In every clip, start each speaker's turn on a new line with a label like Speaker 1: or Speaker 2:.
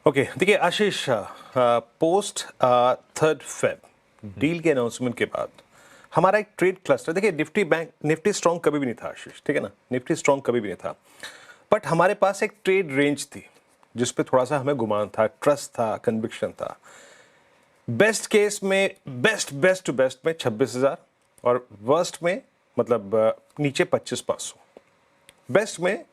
Speaker 1: Okay देखिए आशीष, post 3 Feb deal के announcement के बाद हमारा एक ट्रेड क्लस्टर, देखिए निफ्टी स्ट्रॉन्ग कभी भी नहीं था आशीष, ठीक है ना, निफ्टी स्ट्रॉन्ग कभी भी नहीं था। बट हमारे पास एक ट्रेड रेंज थी जिस पे थोड़ा सा हमें गुमान था, ट्रस्ट था, कन्विक्शन था। बेस्ट केस में बेस्ट टू बेस्ट में 26,000 और वर्स्ट में मतलब नीचे 25,500। बेस्ट में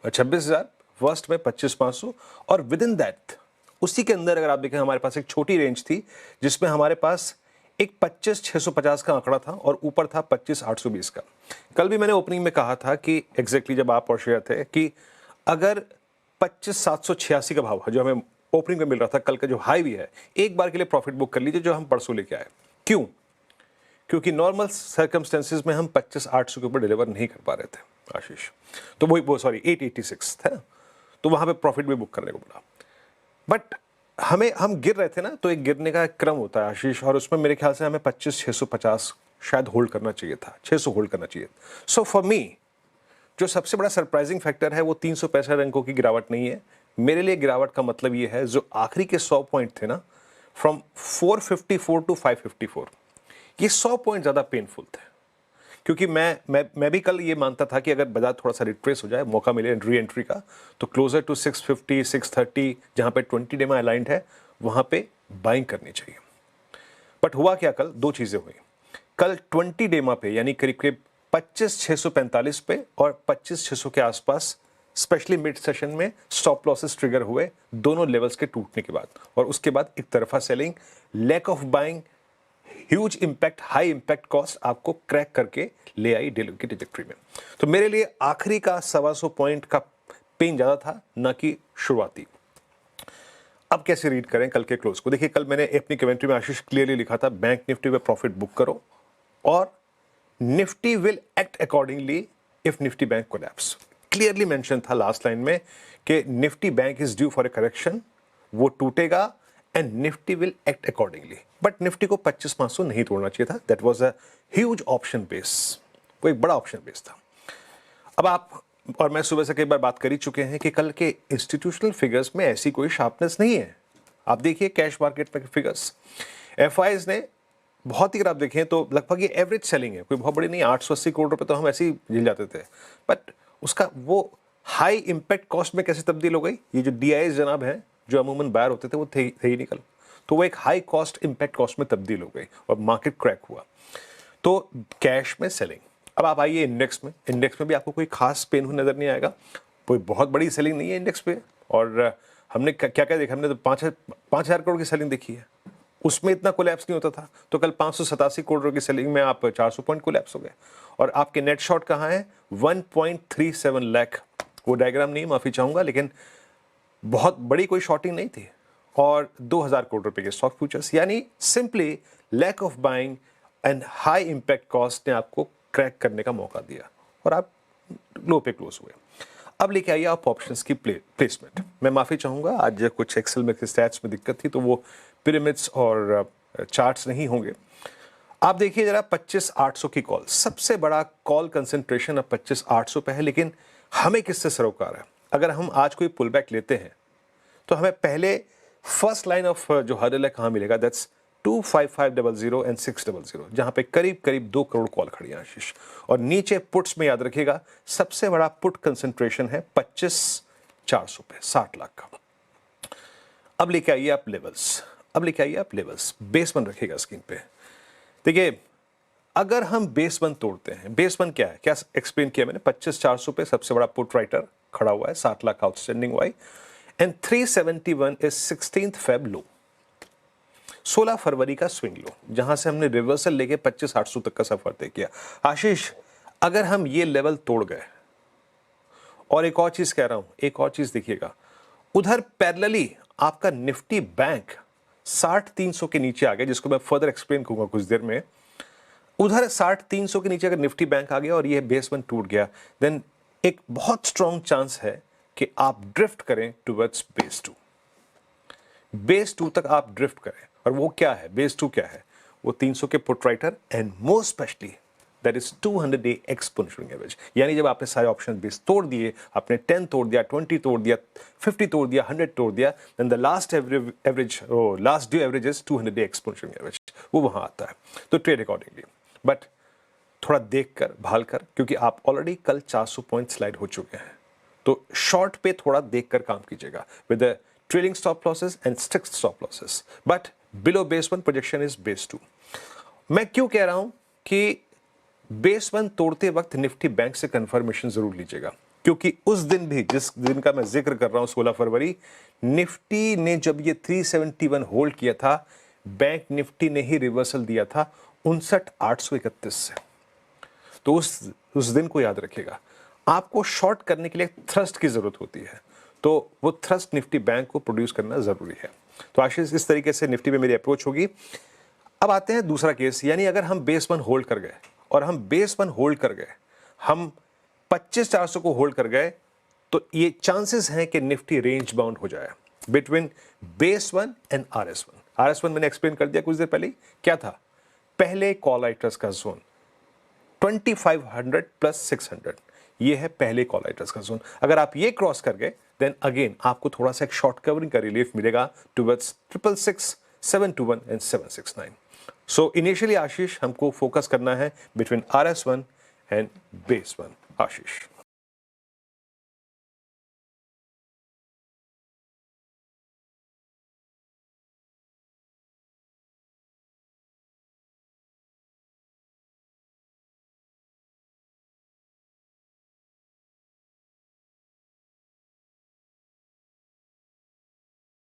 Speaker 1: 26,000, वर्स्ट में 25,500 और विद इन दैट उसी के अंदर अगर आप देखें हमारे पास एक छोटी रेंज थी जिसमें हमारे पास एक 25,650 का आंकड़ा था और ऊपर था 25,820 का। कल भी मैंने ओपनिंग में कहा था कि एग्जैक्टली जब आप और शेयर थे कि अगर 25,786 का भाव जो हमें ओपनिंग में मिल रहा था, कल का जो हाई भी है, एक बार के लिए प्रॉफिट बुक कर लीजिए जो हम परसों लेके आए। क्यों? क्योंकि नॉर्मल सर्कमस्टेंसेज में हम 25,800 के ऊपर डिलीवर नहीं कर पा रहे थे आशीष, तो वो सॉरी 886 था ना, तो वहां पे प्रॉफिट भी बुक करने को बोला। बट हम गिर रहे थे ना, तो एक गिरने का क्रम होता है आशीष, और उसमें मेरे ख्याल से हमें 25,650 शायद होल्ड करना चाहिए था, 600 होल्ड करना चाहिए। सो फॉर मी जो सबसे बड़ा सरप्राइजिंग फैक्टर है वो 365 अंकों की गिरावट नहीं है। मेरे लिए गिरावट का मतलब ये है जो आखिरी के 100 पॉइंट थे ना, फ्रॉम 454 टू 554, ये 100 पॉइंट ज्यादा पेनफुल थे। क्योंकि मैं भी कल ये मानता था कि अगर बाजार थोड़ा सा रिट्रेस हो जाए, मौका मिले री एंट्री का, तो क्लोजर टू 650 630 जहां पे 20 डे में अलाइंड है वहां पे बाइंग करनी चाहिए। बट हुआ क्या, कल दो चीजें हुई। कल 20 डेमा पे यानी करीब करीब 25,645 पे और 25,600 के आसपास स्पेशली मिड सेशन में स्टॉप लॉसेस ट्रिगर हुए दोनों लेवल्स के टूटने के बाद, और उसके बाद एक तरफा selling, lack of buying, huge impact, high impact cost आपको क्रैक करके ले आई डेली की ट्रैजेक्टरी में। तो मेरे लिए आखिरी का 125 पॉइंट का पेन ज्यादा था ना कि शुरुआती। अब कैसे रीड करें कल के क्लोज को? देखिए कल मैंने अपनी कमेंट्री में आशीष क्लियरली लिखा था, बैंक निफ्टी पे प्रॉफिट बुक करो और Nifty will act accordingly if Nifty bank collapse. Clearly mention था लास्ट लाइन में कि Nifty bank is due for a correction, वो टूटेगा and Nifty will act accordingly. But Nifty को 25,500 नहीं तोड़ना चाहिए था, that was a huge option base, वो एक बड़ा ऑप्शन बेस था। अब आप और मैं सुबह से कई बार बात कर ही चुके हैं कि कल के इंस्टीट्यूशनल फिगर्स में ऐसी कोई शार्पनेस नहीं है। आप देखिए कैश मार्केट में फिगर्स, एफआईज ने बहुत ही, अगर आप देखें तो लगभग ये एवरेज सेलिंग है, कोई बहुत बड़ी नहीं। 880 करोड़ रुपए तो हम ऐसे ही झेल जाते थे, बट उसका वो हाई इंपैक्ट कॉस्ट में कैसे तब्दील हो गई? ये जो डीआईएस जनाब हैं जो अमूमन बायर होते थे वो थे ही नहीं कल, तो वो एक हाई कॉस्ट इंपैक्ट कॉस्ट में तब्दील हो गई और मार्केट क्रैक हुआ। तो कैश में सेलिंग। अब आप आइए इंडेक्स में, इंडेक्स में भी आपको कोई खास पेन नजर नहीं आएगा, कोई बहुत बड़ी सेलिंग नहीं है इंडेक्स पे। और हमने क्या क्या देखा, हमने तो 5,000 करोड़ की सेलिंग देखी है, उसमें इतना कोलैप्स नहीं होता था। तो कल 587 करोड़ की सेलिंग में आप 400 पॉइंट कोलैप्स हो गए। और आपके नेट शॉर्ट कहाँ है? 1.37 लाख। वो डायग्राम नहीं, माफी चाहूंगा, लेकिन बहुत बड़ी कोई शॉर्टिंग नहीं थी। और 2,000 करोड़ रुपए के स्टॉक फ्यूचर्स, यानी simply lack of buying and high impact cost ने आपको क्रैक करने का मौका दिया और आप लो पे क्लोज हुए। अब लेके आइए आप ऑप्शंस की प्लेसमेंट। मैं माफी चाहूंगा, आज कुछ एक्सेल में स्टैट्स में दिक्कत थी, तो वो पिरामिड्स और चार्ट्स नहीं होंगे। आप देखिए जरा 25,800 की कॉल, सबसे बड़ा कॉल कंसेंट्रेशन अब 25,800 पे है, लेकिन हमें किससे सरोकार है? अगर हम आज कोई पुल बैक लेते हैं तो हमें पहले फर्स्ट लाइन ऑफ जो हर्डल है कहां मिलेगा? दैट्स 25500 एंड 600, जहां पे करीब करीब 2 करोड़ कॉल खड़ी है आशीष। और नीचे पुट्स में याद रखिएगा सबसे बड़ा पुट कंसेंट्रेशन है 25,400 पे, 60 लाख का। अब लेके आइए आप लेवल्स, बेस वन रखिएगा स्क्रीन पे। देखिए अगर हम बेस वन तोड़ते हैं, बेस वन क्या है, क्या एक्सप्लेन किया मैंने? 25,400 पे सबसे बड़ा पुट राइटर खड़ा हुआ है, 60 लाख आउटस्टैंडिंग वाई, and 371 is 16th Feb low, 16 फरवरी का स्विंग लो, जहां से हमने रिवर्सल लेके 25,800 तक का सफर तय किया। आशीष अगर हम ये लेवल तोड़ गए, और एक और चीज कह रहा हूं, एक और चीज देखिएगा, उधर पैरेलली आपका निफ्टी बैंक 60,300 के नीचे आ गया, जिसको मैं फर्दर एक्सप्लेन करूंगा कुछ देर में। उधर 60,300 के नीचे अगर निफ्टी बैंक आ गया और ये बेस वन टूट गया, देन एक बहुत स्ट्रॉन्ग चांस है कि आप ड्रिफ्ट करें towards base two. Base two तक आप ड्रिफ्ट करें, और वो क्या है? बेस टू क्या है? वो 300 के put writer and most specially that is 200-day exponential average. यानी जब आपने सारे ऑप्शन बेस तोड़ दिए, आपने 10 तोड़ दिया, 20 तोड़ दिया, 50 तोड़ दिया, 100 तोड़ दिया, then the last average last due average is 200-day exponential average, वो वहां आता है। तो ट्रेड अकॉर्डिंगली, बट थोड़ा देख कर भाल कर, क्योंकि आप ऑलरेडी कल 400 पॉइंट स्लाइड हो चुके हैं, तो शॉर्ट पे थोड़ा देख कर काम कीजिएगा with the trailing stop losses and strict stop losses, but below base 1 projection is base 2। मैं क्यों कह रहा हूं कि बेस 1 तोड़ते वक्त निफ्टी बैंक से कंफर्मेशन जरूर लीजिएगा, क्योंकि उस दिन भी, जिस दिन का मैं जिक्र कर रहा हूं 16 फरवरी, निफ्टी ने जब ये 371 होल्ड किया था, बैंक निफ्टी ने ही रिवर्सल दिया था 59,831 से। तो उस दिन को याद रखिएगा। आपको शॉर्ट करने के लिए थ्रस्ट की जरूरत होती है, तो वो थ्रस्ट निफ्टी बैंक को प्रोड्यूस करना जरूरी है। तो आशीष, इस तरीके से निफ्टी में मेरी अप्रोच होगी। अब आते हैं दूसरा केस, यानी अगर हम बेस 1 होल्ड कर गए, और हम बेस 1 होल्ड कर गए, हम 25,400 को होल्ड कर गए, तो ये चांसेस हैं कि निफ्टी रेंज बाउंड हो जाए between base 1 and RS1। RS1 मैंने एक्सप्लेन कर दिया कुछ देर पहले, क्या था? पहले कॉल राइटर्स का जोन 2500 प्लस 600, ये है पहले कॉल राइटर्स का जोन। अगर आप ये क्रॉस कर गए, देन अगेन आपको थोड़ा सा एक शॉर्ट कवरिंग का रिलीफ मिलेगा टुवर्ड्स 666, 721 एंड 769। सो इनिशियली आशीष, हमको फोकस करना है between RS1 and base 1। Ashish.